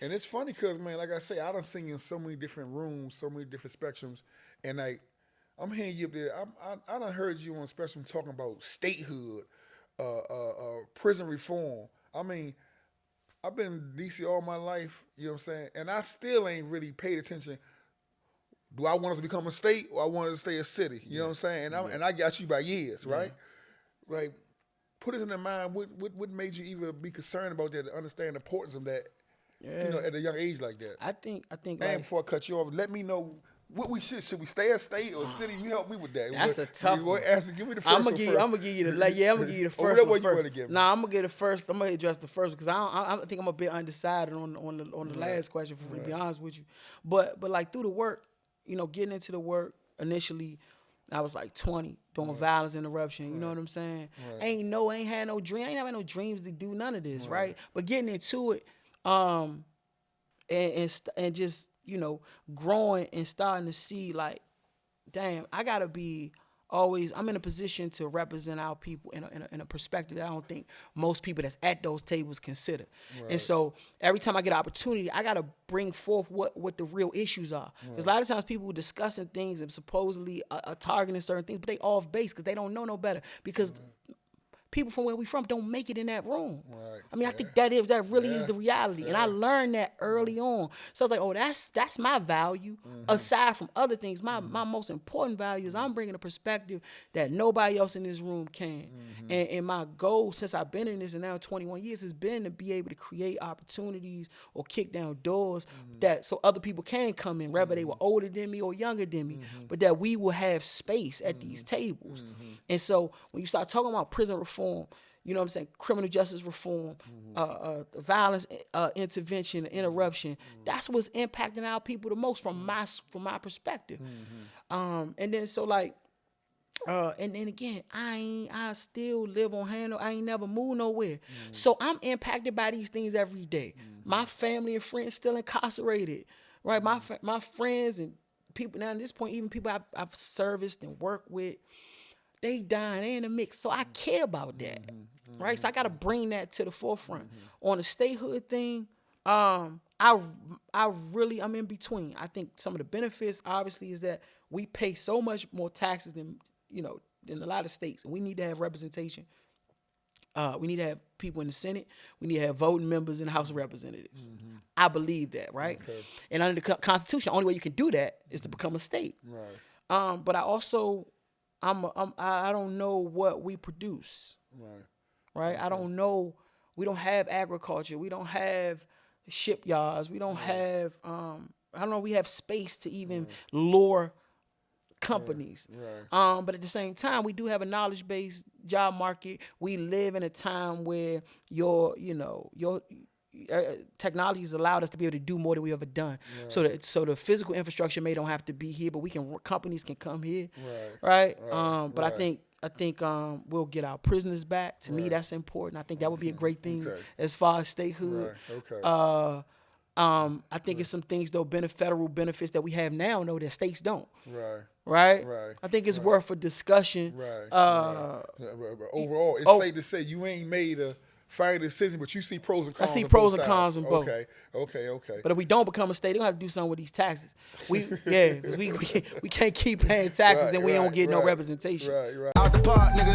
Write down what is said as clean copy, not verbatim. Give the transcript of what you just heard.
And it's funny because, man, like I say, I done seen you in so many different rooms, so many different spectrums, and like I'm hearing you up there. I done heard you on a spectrum talking about statehood, prison reform. I mean, I've been in DC all my life, you know what I'm saying, and I still ain't really paid attention. Do I want us to become a state or I want us to stay a city? You know what I'm saying? And I got you by years, right? Like, put us in the mind. What made you even be concerned about that? To understand the importance of that. Yeah. You know, at a young age like that. I think. And Like, before I cut you off, let me know what we should we stay a state or a city? You help me with that. That's a tough one. Give me the 1st I'm one gonna first. give you the I'm gonna give you the first whatever one you first. wanna give me. Nah, I'm gonna get the first. I'm gonna address the first because I think I'm a bit undecided on the last question. To be honest with you, but like through the work, you know, getting into the work initially, I was like 20 doing violence interruption. You know what I'm saying? Ain't had no dream. I ain't have no dreams to do none of this, right? But getting into it, and just, you know, growing and starting to see like, damn, I gotta be always. I'm in a position to represent our people in a perspective that I don't think most people that's at those tables consider. And so every time I get an opportunity, I gotta bring forth what the real issues are. Because a lot of times people are discussing things and supposedly are targeting certain things, but they off base because they don't know no better. Because people from where we from don't make it in that room. Right. I mean, I think that really is the reality. And I learned that early on. So I was like, oh, that's my value. Aside from other things, my most important value is I'm bringing a perspective that nobody else in this room can. And my goal since I've been in this and now 21 years has been to be able to create opportunities or kick down doors that so other people can come in, whether they were older than me or younger than me, but that we will have space at these tables. And so when you start talking about prison reform, you know what I'm saying, criminal justice reform, violence intervention, interruption, that's what's impacting our people the most from my perspective. And then so like, and then again, I still live on handle. I ain't never moved nowhere. So I'm impacted by these things every day. My family and friends still incarcerated, right? My friends and people now at this point, even people I've serviced and worked with, they dying, they in the mix. So I care about that, right? So I got to bring that to the forefront. On the statehood thing, I'm in between. I think some of the benefits, obviously, is that we pay so much more taxes than a lot of states, and we need to have representation. We need to have people in the Senate. We need to have voting members in the House of Representatives. I believe that, right? Okay. And under the Constitution, the only way you can do that is to become a state. Right. But I also, I don't know what we produce. Right. Okay. I don't know. We don't have agriculture. We don't have shipyards. We don't have. I don't know. We have space to even lure companies. Right. But at the same time, we do have a knowledge-based job market. We live in a time where your technology has allowed us to be able to do more than we ever done. Right. So the physical infrastructure may don't have to be here, but companies can come here. Right. But I think we'll get our prisoners back. To me, that's important. I think that would be a great thing as far as statehood. Right. Okay. I think it's some things though, federal benefits that we have now, that states don't. Right. I think it's worth a discussion. Overall, it's safe to say you ain't made a final decision, but you see pros and cons. I see pros and cons in both. Okay. But if we don't become a state, they're gonna have to do something with these taxes. Because we can't keep paying taxes and we don't get no representation. Out the park, nigga.